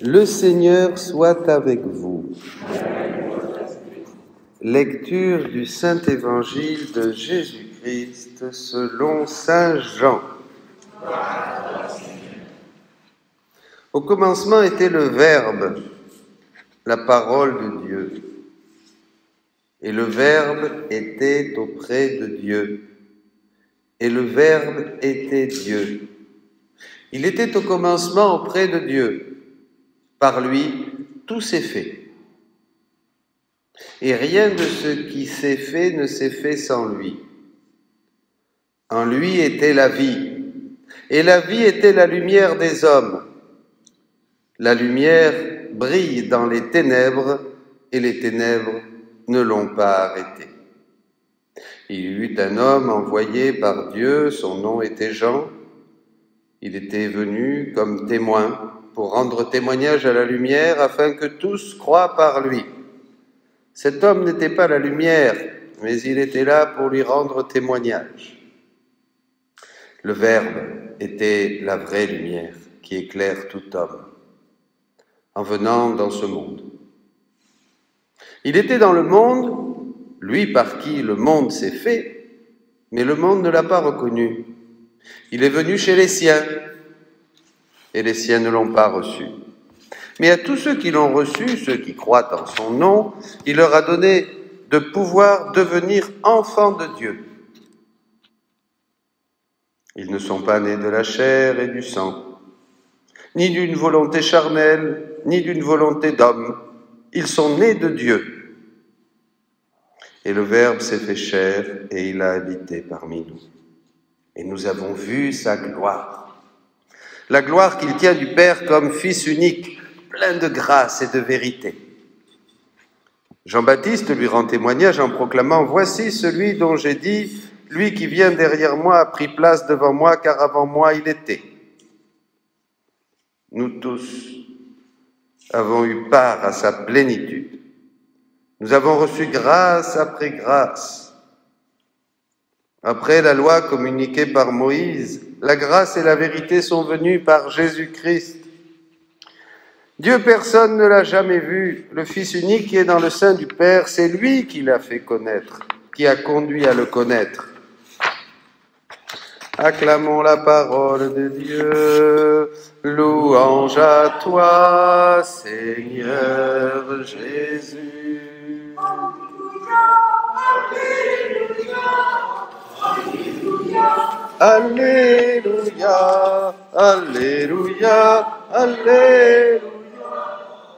Le Seigneur soit avec vous. Lecture du Saint-Évangile de Jésus-Christ selon saint Jean. Au commencement était le Verbe, la parole de Dieu. Et le Verbe était auprès de Dieu. Et le Verbe était Dieu. Il était au commencement auprès de Dieu. Par lui, tout s'est fait. Et rien de ce qui s'est fait ne s'est fait sans lui. En lui était la vie, et la vie était la lumière des hommes. La lumière brille dans les ténèbres, et les ténèbres ne l'ont pas arrêtée. Il y eut un homme envoyé par Dieu, son nom était Jean. Il était venu comme témoin pour rendre témoignage à la lumière afin que tous croient par lui. Cet homme n'était pas la lumière, mais il était là pour lui rendre témoignage. Le Verbe était la vraie lumière qui éclaire tout homme en venant dans ce monde. Il était dans le monde, lui par qui le monde s'est fait, mais le monde ne l'a pas reconnu. Il est venu chez les siens, et les siens ne l'ont pas reçu. Mais à tous ceux qui l'ont reçu, ceux qui croient en son nom, il leur a donné de pouvoir devenir enfants de Dieu. Ils ne sont pas nés de la chair et du sang, ni d'une volonté charnelle, ni d'une volonté d'homme. Ils sont nés de Dieu. Et le Verbe s'est fait chair et il a habité parmi nous. Et nous avons vu sa gloire. La gloire qu'il tient du Père comme Fils unique, plein de grâce et de vérité. Jean-Baptiste lui rend témoignage en proclamant « Voici celui dont j'ai dit, lui qui vient derrière moi a pris place devant moi, car avant moi il était. » Nous tous avons eu part à sa plénitude. Nous avons reçu grâce après grâce. Après la loi communiquée par Moïse, la grâce et la vérité sont venues par Jésus-Christ. Dieu, personne ne l'a jamais vu. Le Fils unique qui est dans le sein du Père, c'est lui qui l'a fait connaître, qui a conduit à le connaître. Acclamons la parole de Dieu. Louange à toi, Seigneur Jésus. Alléluia, alléluia, alléluia,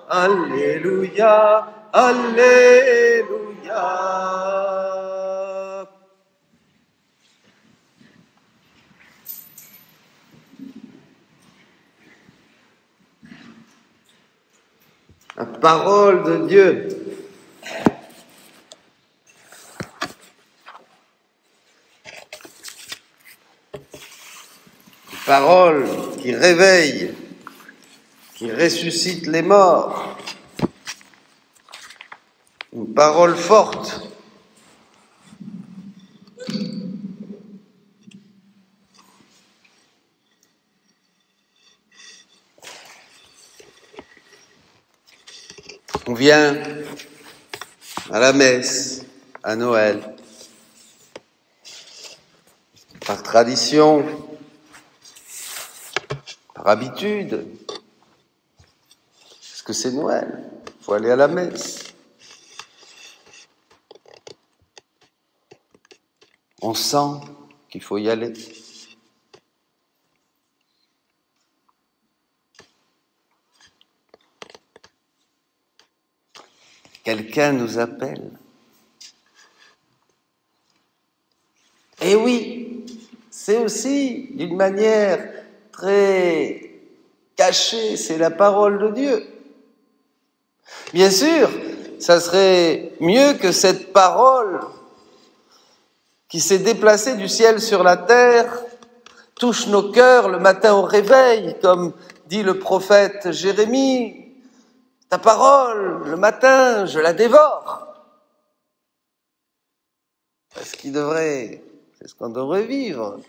alléluia, alléluia. La parole de Dieu. Parole qui réveille, qui ressuscite les morts. Une parole forte. On vient à la messe, à Noël, par tradition, par habitude, parce que c'est Noël, il faut aller à la messe. On sent qu'il faut y aller. Quelqu'un nous appelle. Et oui, c'est aussi d'une manière très cachée, c'est la parole de Dieu. Bien sûr, ça serait mieux que cette parole qui s'est déplacée du ciel sur la terre touche nos cœurs le matin au réveil, comme dit le prophète Jérémie. Ta parole, le matin, je la dévore. C'est ce qu'on devrait vivre.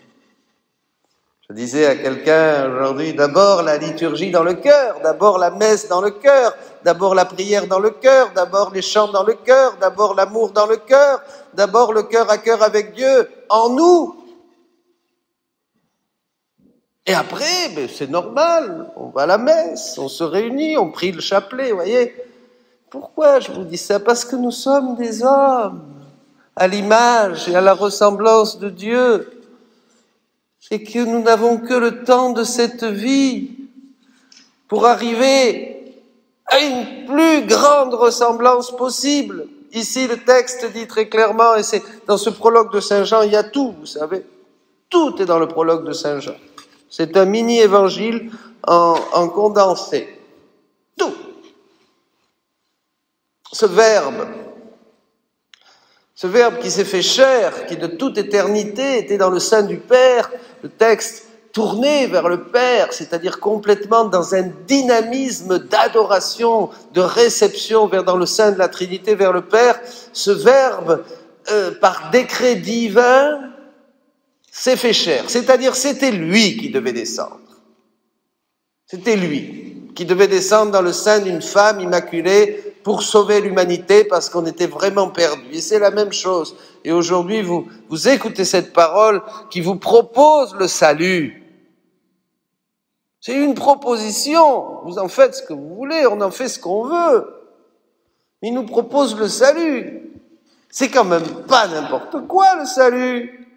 Je disais à quelqu'un aujourd'hui, d'abord la liturgie dans le cœur, d'abord la messe dans le cœur, d'abord la prière dans le cœur, d'abord les chants dans le cœur, d'abord l'amour dans le cœur, d'abord le cœur à cœur avec Dieu, en nous. Et après, ben, c'est normal, on va à la messe, on se réunit, on prie le chapelet, vous voyez. Pourquoi je vous dis ça? Parce que nous sommes des hommes, à l'image et à la ressemblance de Dieu. Et que nous n'avons que le temps de cette vie pour arriver à une plus grande ressemblance possible. Ici, le texte dit très clairement, et c'est dans ce prologue de Saint Jean, il y a tout, vous savez. Tout est dans le prologue de Saint Jean. C'est un mini-évangile en condensé. Tout. Ce verbe qui s'est fait chair, qui de toute éternité était dans le sein du Père, le texte tourné vers le Père, c'est-à-dire complètement dans un dynamisme d'adoration, de réception dans le sein de la Trinité vers le Père, ce verbe, par décret divin, s'est fait chair. C'est-à-dire c'était lui qui devait descendre. C'était lui qui devait descendre dans le sein d'une femme immaculée pour sauver l'humanité parce qu'on était vraiment perdu. Et c'est la même chose. Et aujourd'hui, vous écoutez cette parole qui vous propose le salut. C'est une proposition. Vous en faites ce que vous voulez, on en fait ce qu'on veut. Il nous propose le salut. C'est quand même pas n'importe quoi, le salut.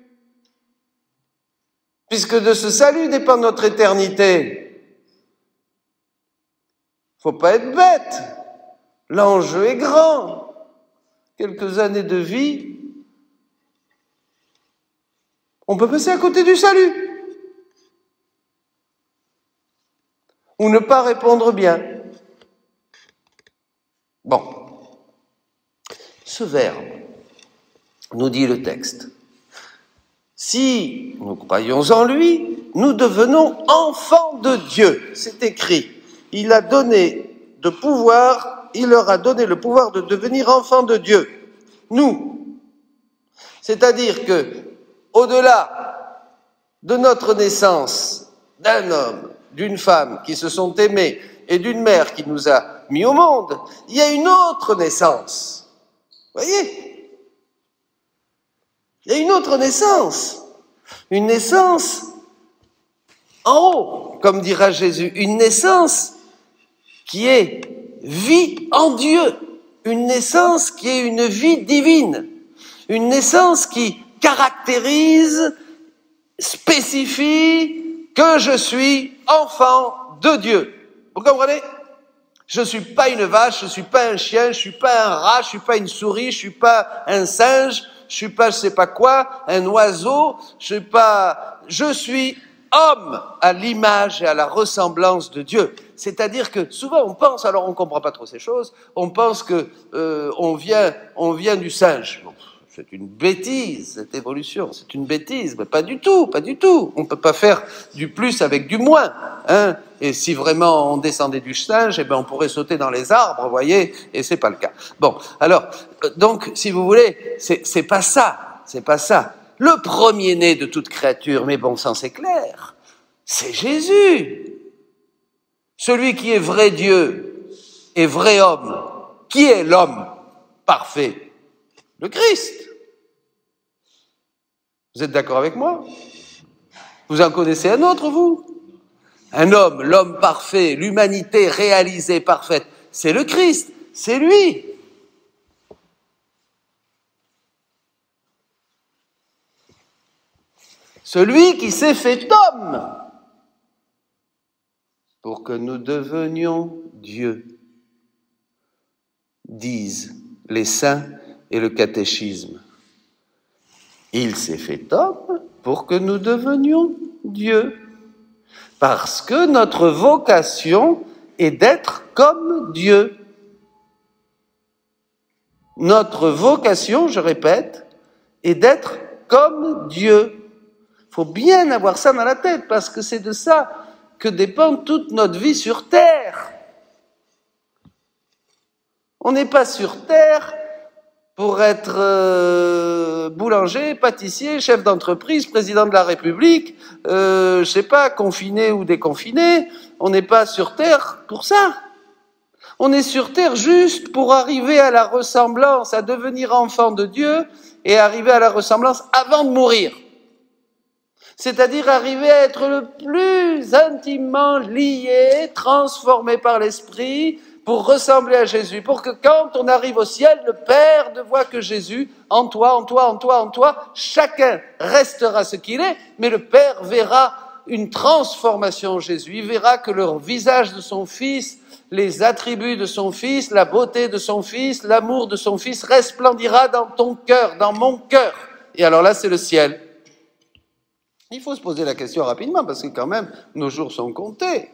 Puisque de ce salut dépend notre éternité. Faut pas être bête. L'enjeu est grand. Quelques années de vie, on peut passer à côté du salut. Ou ne pas répondre bien. Bon. Ce verbe, nous dit le texte. Si nous croyons en lui, nous devenons enfants de Dieu. C'est écrit. Il a donné de pouvoir, il leur a donné le pouvoir de devenir enfants de Dieu. Nous. C'est-à-dire que, au-delà de notre naissance, d'un homme, d'une femme qui se sont aimés et d'une mère qui nous a mis au monde, il y a une autre naissance. Vous voyez? Il y a une autre naissance. Une naissance en haut, comme dira Jésus. Une naissance qui est vie en Dieu. Une naissance qui est une vie divine. Une naissance qui caractérise, spécifie que je suis enfant de Dieu. Vous comprenez? Je suis pas une vache, je suis pas un chien, je suis pas un rat, je suis pas une souris, je suis pas un singe, je suis pas je sais pas quoi, un oiseau, je suis homme à l'image et à la ressemblance de Dieu. C'est-à-dire que souvent on pense, alors on comprend pas trop ces choses, on pense que on vient du singe. Bon, c'est une bêtise, cette évolution, c'est une bêtise, mais pas du tout, pas du tout. On peut pas faire du plus avec du moins, hein. Et si vraiment on descendait du singe, eh ben on pourrait sauter dans les arbres, vous voyez, et c'est pas le cas. Bon, alors, donc, si vous voulez, c'est pas ça, c'est pas ça. Le premier-né de toute créature, mais bon sang, c'est clair, c'est Jésus. Celui qui est vrai Dieu et vrai homme. Qui est l'homme parfait? Le Christ. Vous êtes d'accord avec moi? Vous en connaissez un autre, vous? Un homme, l'homme parfait, l'humanité réalisée, parfaite, c'est le Christ, c'est lui. Celui qui s'est fait homme pour que nous devenions Dieu, disent les saints et le catéchisme. Il s'est fait homme pour que nous devenions Dieu. Parce que notre vocation est d'être comme Dieu. Notre vocation, je répète, est d'être comme Dieu. Il faut bien avoir ça dans la tête, parce que c'est de ça que dépend toute notre vie sur Terre. On n'est pas sur Terre pour être boulanger, pâtissier, chef d'entreprise, président de la République, je sais pas, confiné ou déconfiné. On n'est pas sur Terre pour ça. On est sur Terre juste pour arriver à la ressemblance, à devenir enfant de Dieu et arriver à la ressemblance avant de mourir. C'est-à-dire arriver à être le plus intimement lié, transformé par l'Esprit, pour ressembler à Jésus, pour que quand on arrive au ciel, le Père ne voit que Jésus en toi, en toi, en toi, en toi. Chacun restera ce qu'il est, mais le Père verra une transformation en Jésus. Il verra que le visage de son Fils, les attributs de son Fils, la beauté de son Fils, l'amour de son Fils resplendira dans ton cœur, dans mon cœur. Et alors là, c'est le ciel. Il faut se poser la question rapidement, parce que quand même, nos jours sont comptés.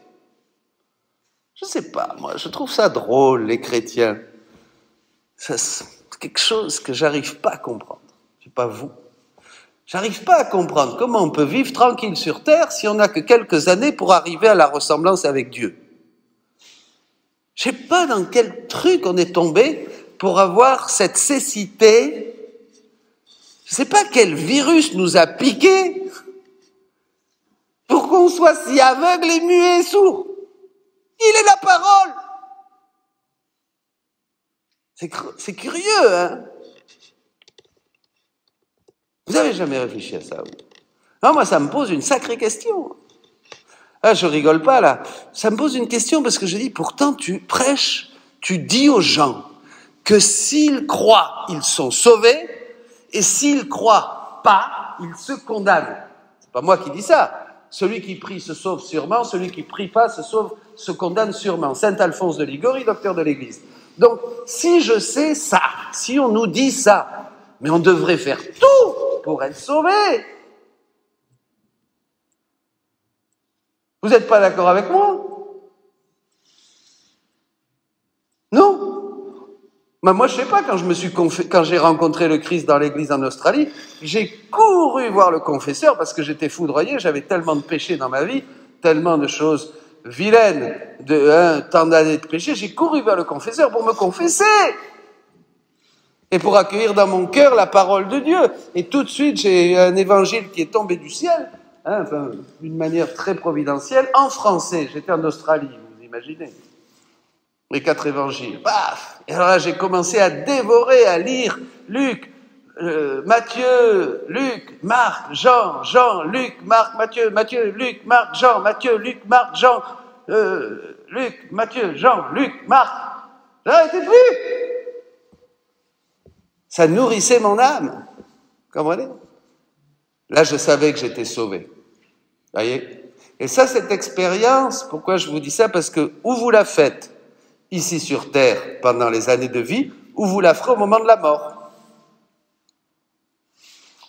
Je sais pas, moi, je trouve ça drôle, les chrétiens. C'est quelque chose que j'arrive pas à comprendre. Je sais pas vous. J'arrive pas à comprendre comment on peut vivre tranquille sur terre si on n'a que quelques années pour arriver à la ressemblance avec Dieu. Je sais pas dans quel truc on est tombé pour avoir cette cécité. Je sais pas quel virus nous a piqué pour qu'on soit si aveugle et muet et sourd. Il est la parole. C'est curieux, hein? Vous avez jamais réfléchi à ça, vous? Non, moi, ça me pose une sacrée question. Ah, je rigole pas, là. Ça me pose une question parce que je dis, pourtant, tu prêches, tu dis aux gens que s'ils croient, ils sont sauvés, et s'ils croient pas, ils se condamnent. C'est pas moi qui dis ça. Celui qui prie se sauve sûrement, celui qui prie pas se condamne sûrement. Saint Alphonse de Liguori, docteur de l'Église. Donc, si je sais ça, si on nous dit ça, mais on devrait faire tout pour être sauvé. Vous n'êtes pas d'accord avec moi? Non? Ben moi, je sais pas, quand j'ai rencontré le Christ dans l'église en Australie, j'ai couru voir le confesseur parce que j'étais foudroyé, j'avais tellement de péchés dans ma vie, tellement de choses vilaines, tant d'années de péché, j'ai couru vers le confesseur pour me confesser et pour accueillir dans mon cœur la parole de Dieu. Et tout de suite, j'ai un évangile qui est tombé du ciel, d'une manière très providentielle, en français. J'étais en Australie, vous imaginez. Les 4 évangiles. Paf! Et alors là, j'ai commencé à dévorer, à lire Luc, Matthieu, Luc, Marc, Jean, Luc, Marc, Matthieu, Luc, Marc, Jean, Matthieu, Luc, Marc, Jean, Luc, Matthieu, Jean, Luc, Marc. J'arrêtais plus! Ça nourrissait mon âme. Comprenez? Là, je savais que j'étais sauvé. Voyez? Et ça, cette expérience, pourquoi je vous dis ça? Parce que où vous la faites ici sur terre pendant les années de vie, ou vous la ferez au moment de la mort.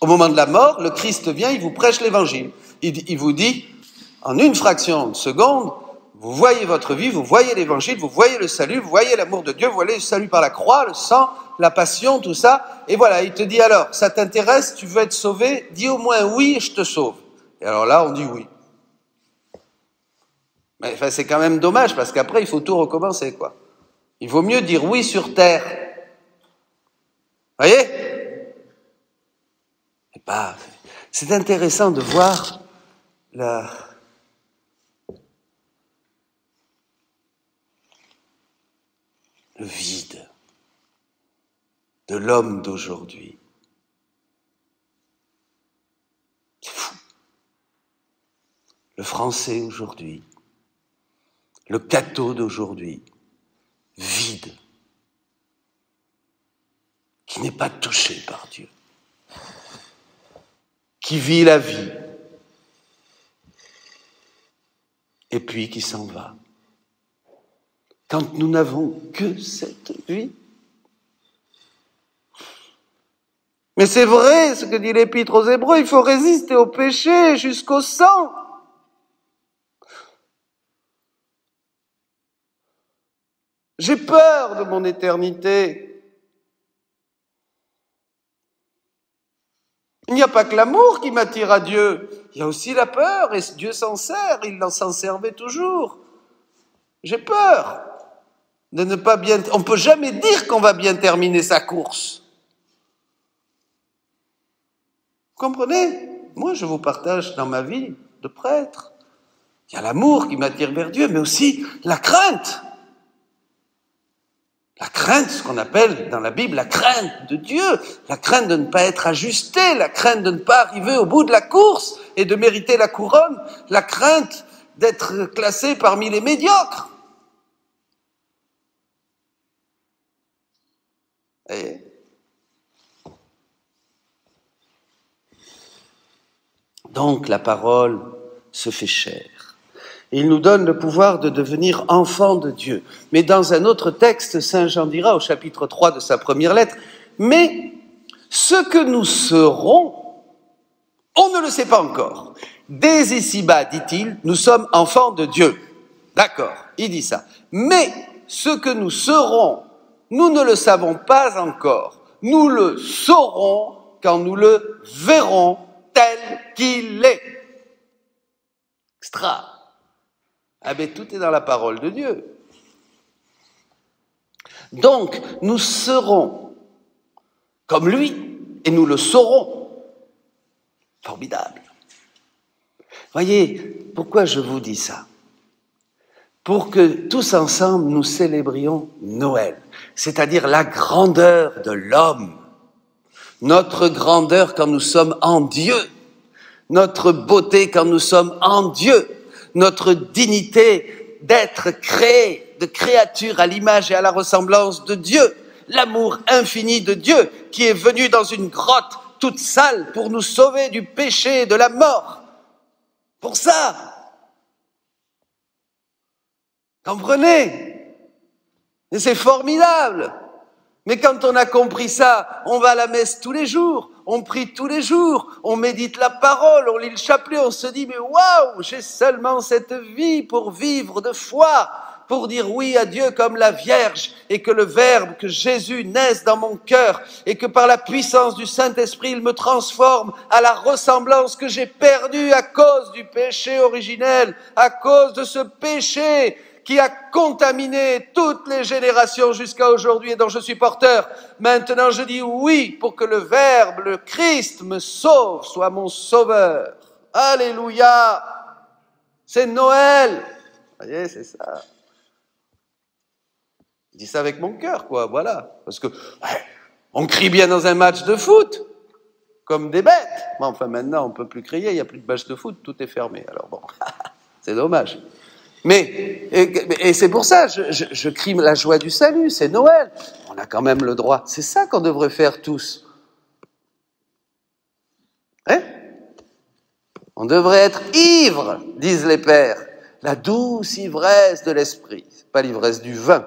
Au moment de la mort, le Christ vient, il vous prêche l'évangile. Il vous dit, en une fraction de seconde, vous voyez votre vie, vous voyez l'évangile, vous voyez le salut, vous voyez l'amour de Dieu, vous voyez le salut par la croix, le sang, la passion, tout ça. Et voilà, il te dit alors, ça t'intéresse, tu veux être sauvé, dis au moins oui et je te sauve. Et alors là, on dit oui. Mais enfin, c'est quand même dommage parce qu'après, il faut tout recommencer, quoi. Il vaut mieux dire oui sur terre. Voyez? Et bah, c'est intéressant de voir le vide de l'homme d'aujourd'hui. C'est fou. Le français aujourd'hui, le catho d'aujourd'hui, vide, qui n'est pas touché par Dieu, qui vit la vie, et puis qui s'en va. Quand nous n'avons que cette vie. Mais c'est vrai, ce que dit l'Épître aux Hébreux, il faut résister au péché jusqu'au sang. J'ai peur de mon éternité. Il n'y a pas que l'amour qui m'attire à Dieu, il y a aussi la peur, et Dieu s'en sert, il s'en servait toujours. J'ai peur de ne pas bien... On ne peut jamais dire qu'on va bien terminer sa course. Vous comprenez? Moi, je vous partage dans ma vie de prêtre. Il y a l'amour qui m'attire vers Dieu, mais aussi la crainte. La crainte, ce qu'on appelle dans la Bible la crainte de Dieu, la crainte de ne pas être ajusté, la crainte de ne pas arriver au bout de la course et de mériter la couronne, la crainte d'être classé parmi les médiocres. Et donc la parole se fait chair. Il nous donne le pouvoir de devenir enfants de Dieu. Mais dans un autre texte, Saint Jean dira au chapitre 3 de sa première lettre, « Mais ce que nous serons, on ne le sait pas encore. Dès ici-bas, dit-il, nous sommes enfants de Dieu. » D'accord, il dit ça. « Mais ce que nous serons, nous ne le savons pas encore. Nous le saurons quand nous le verrons tel qu'il est. » Extra. Ah ben tout est dans la parole de Dieu. Donc, nous serons comme lui et nous le saurons. Formidable. Voyez, pourquoi je vous dis ça? Pour que tous ensemble nous célébrions Noël, c'est-à-dire la grandeur de l'homme, notre grandeur quand nous sommes en Dieu, notre beauté quand nous sommes en Dieu, notre dignité d'être créé, de créature à l'image et à la ressemblance de Dieu, l'amour infini de Dieu qui est venu dans une grotte toute sale pour nous sauver du péché et de la mort. Pour ça, comprenez? Et c'est formidable. Mais quand on a compris ça, on va à la messe tous les jours, on prie tous les jours, on médite la parole, on lit le chapelet, on se dit, mais waouh, j'ai seulement cette vie pour vivre de foi, pour dire oui à Dieu comme la Vierge, et que le Verbe, que Jésus naisse dans mon cœur, et que par la puissance du Saint-Esprit, il me transforme à la ressemblance que j'ai perdue à cause du péché originel, à cause de ce péché qui a contaminé toutes les générations jusqu'à aujourd'hui et dont je suis porteur. Maintenant, je dis oui pour que le Verbe, le Christ, me sauve, soit mon sauveur. Alléluia! C'est Noël! Vous voyez, c'est ça. Je dis ça avec mon cœur, quoi, voilà. Parce que, on crie bien dans un match de foot, comme des bêtes. Bon, enfin, maintenant, on peut plus crier, il n'y a plus de match de foot, tout est fermé. Alors bon, c'est dommage. Mais, et c'est pour ça, je crie la joie du salut, c'est Noël. On a quand même le droit. C'est ça qu'on devrait faire tous. Hein? On devrait être ivres, disent les pères. La douce ivresse de l'esprit. C'est pas l'ivresse du vin,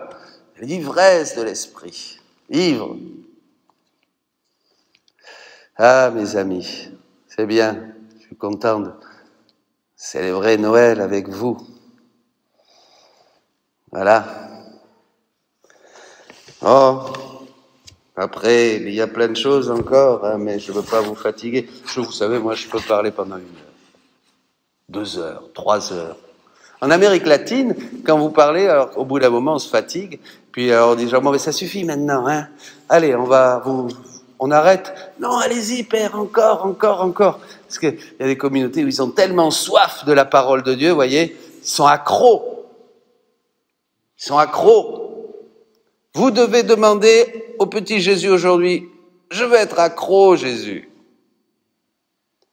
l'ivresse de l'esprit. Ivre. Ah, mes amis, c'est bien. Je suis content de célébrer Noël avec vous. Voilà. Oh, après, il y a plein de choses encore, hein, mais je ne veux pas vous fatiguer. Vous savez, moi, je peux parler pendant 1 heure, 2 heures, 3 heures. En Amérique latine, quand vous parlez, alors, au bout d'un moment, on se fatigue, puis on dit genre, bon, mais ça suffit maintenant, hein. Allez, on arrête. Non, allez-y, père, encore. Parce qu'il y a des communautés où ils ont tellement soif de la parole de Dieu, vous voyez, ils sont accros. Ils sont accros. Vous devez demander au petit Jésus aujourd'hui, je veux être accro, Jésus.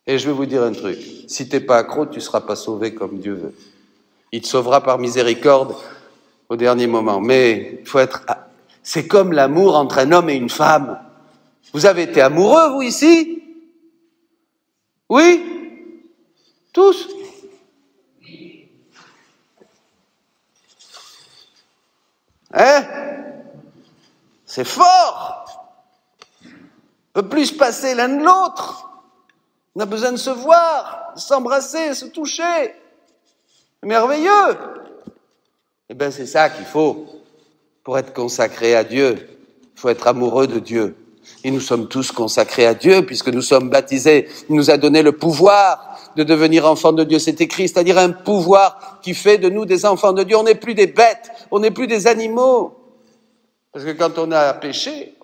Et je vais vous dire un truc, si t'es pas accro, tu seras pas sauvé comme Dieu veut. Il te sauvera par miséricorde au dernier moment. Mais il faut être... C'est comme l'amour entre un homme et une femme. Vous avez été amoureux, vous, ici? Oui? Tous? Hein? C'est fort! On ne peut plus se passer l'un de l'autre. On a besoin de se voir, de s'embrasser, de se toucher. C'est merveilleux! Eh bien, c'est ça qu'il faut pour être consacré à Dieu. Il faut être amoureux de Dieu. Et nous sommes tous consacrés à Dieu puisque nous sommes baptisés. Il nous a donné le pouvoir de devenir enfants de Dieu. C'est écrit, c'est-à-dire un pouvoir qui fait de nous des enfants de Dieu. On n'est plus des bêtes, on n'est plus des animaux. Parce que quand on a péché,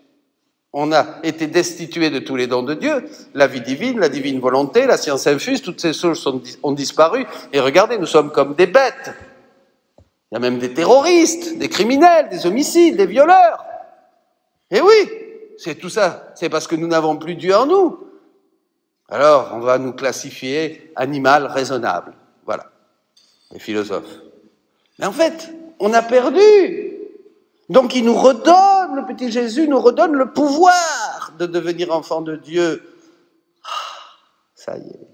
On a été destitué de tous les dons de Dieu, la vie divine, la divine volonté, la science infuse, toutes ces choses ont disparu. Et regardez, nous sommes comme des bêtes. Il y a même des terroristes, des criminels, des homicides, des violeurs. Et oui, c'est tout ça. C'est parce que nous n'avons plus Dieu en nous. Alors, on va nous classifier animal raisonnable. Voilà, les philosophes. Mais en fait, on a perdu. Donc il nous redonne, le petit Jésus nous redonne le pouvoir de devenir enfant de Dieu. Ça y est.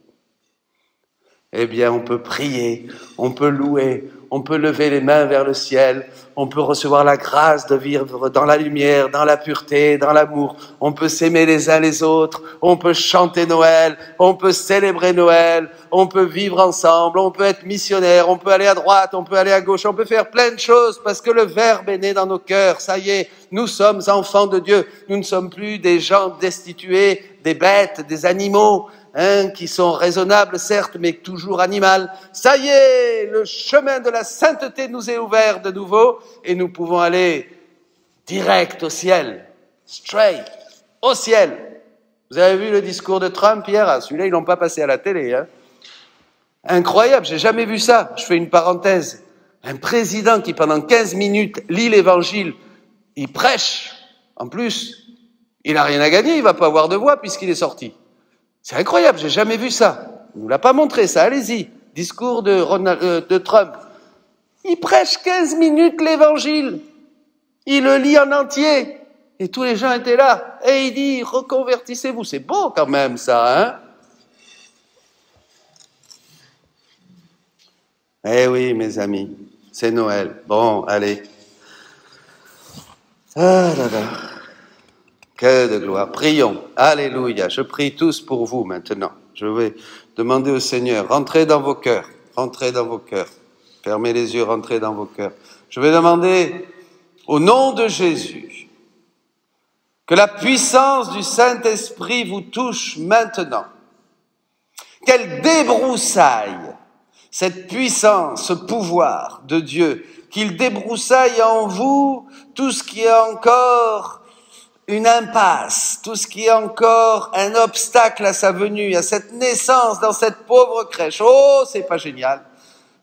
Eh bien, on peut prier, on peut louer, on peut lever les mains vers le ciel, on peut recevoir la grâce de vivre dans la lumière, dans la pureté, dans l'amour. On peut s'aimer les uns les autres, on peut chanter Noël, on peut célébrer Noël, on peut vivre ensemble, on peut être missionnaire, on peut aller à droite, on peut aller à gauche, on peut faire plein de choses parce que le Verbe est né dans nos cœurs. Ça y est, nous sommes enfants de Dieu. Nous ne sommes plus des gens destitués, des bêtes, des animaux. Qui sont raisonnables, certes, mais toujours animales. Ça y est, le chemin de la sainteté nous est ouvert de nouveau et nous pouvons aller direct au ciel, straight, au ciel. Vous avez vu le discours de Trump hier? Celui-là, ils l'ont pas passé à la télé. Incroyable, j'ai jamais vu ça. Je fais une parenthèse. Un président qui, pendant 15 minutes, lit l'évangile, il prêche. En plus, il n'a rien à gagner, il va pas avoir de voix puisqu'il est sorti. C'est incroyable, j'ai jamais vu ça. Il nous l'a pas montré, ça. Allez-y. Discours de Trump. Il prêche 15 minutes l'évangile. Il le lit en entier. Et tous les gens étaient là. Et il dit, reconvertissez-vous. C'est beau quand même, ça, hein? Eh oui, mes amis. C'est Noël. Bon, allez. Ah là là. Que de gloire. Prions. Alléluia. Je prie tous pour vous maintenant. Je vais demander au Seigneur, rentrez dans vos cœurs. Rentrez dans vos cœurs. Fermez les yeux, rentrez dans vos cœurs. Je vais demander au nom de Jésus que la puissance du Saint-Esprit vous touche maintenant. Qu'elle débroussaille cette puissance, ce pouvoir de Dieu, qu'il débroussaille en vous tout ce qui est encore une impasse, tout ce qui est encore un obstacle à sa venue, à cette naissance dans cette pauvre crèche. Oh, c'est pas génial.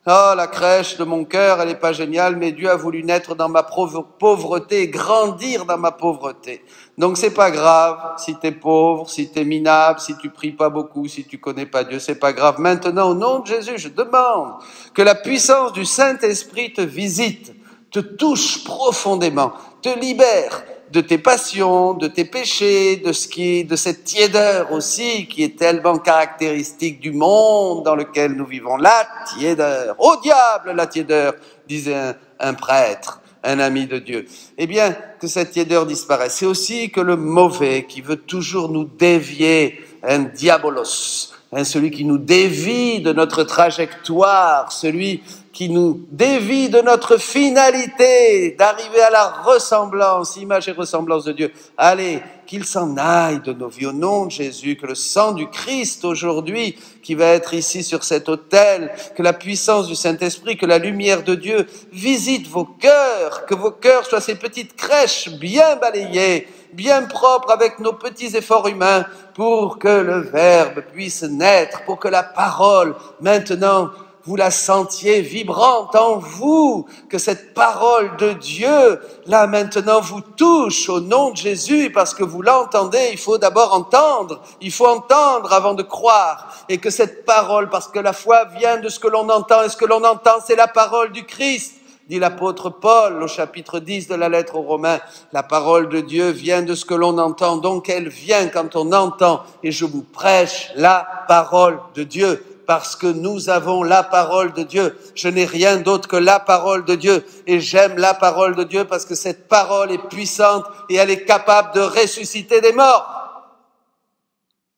Oh, la crèche de mon cœur, elle est pas géniale, mais Dieu a voulu naître dans ma pauvreté, grandir dans ma pauvreté. Donc c'est pas grave si t'es pauvre, si t'es minable, si tu pries pas beaucoup, si tu connais pas Dieu, c'est pas grave. Maintenant, au nom de Jésus, je demande que la puissance du Saint-Esprit te visite, te touche profondément, te libère de tes passions, de tes péchés, de cette tiédeur aussi qui est tellement caractéristique du monde dans lequel nous vivons. La tiédeur. Au diable la tiédeur, disait un prêtre, un ami de Dieu. Eh bien, que cette tiédeur disparaisse. C'est aussi que le mauvais qui veut toujours nous dévier, un diabolos, celui qui nous dévie de notre trajectoire, celui qui nous dévie de notre finalité, d'arriver à la ressemblance, image et ressemblance de Dieu. Allez, qu'il s'en aille de nos vies au nom de Jésus, que le sang du Christ aujourd'hui, qui va être ici sur cet autel, que la puissance du Saint-Esprit, que la lumière de Dieu visite vos cœurs, que vos cœurs soient ces petites crèches bien balayées, bien propres avec nos petits efforts humains, pour que le Verbe puisse naître, pour que la parole, maintenant, vous la sentiez vibrante en vous, que cette parole de Dieu, là maintenant, vous touche au nom de Jésus, parce que vous l'entendez, il faut d'abord entendre, il faut entendre avant de croire, et que cette parole, parce que la foi vient de ce que l'on entend, et ce que l'on entend, c'est la parole du Christ, dit l'apôtre Paul au chapitre 10 de la lettre aux Romains. La parole de Dieu vient de ce que l'on entend, donc elle vient quand on entend, et je vous prêche la parole de Dieu, parce que nous avons la parole de Dieu. Je n'ai rien d'autre que la parole de Dieu. Et j'aime la parole de Dieu parce que cette parole est puissante et elle est capable de ressusciter des morts.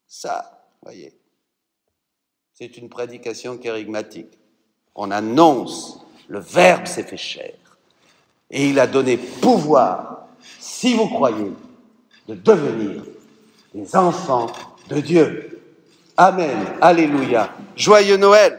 Ça, voyez, c'est une prédication kérigmatique. On annonce, le Verbe s'est fait chair. Et il a donné pouvoir, si vous croyez, de devenir des enfants de Dieu. Amen. Alléluia. Joyeux Noël.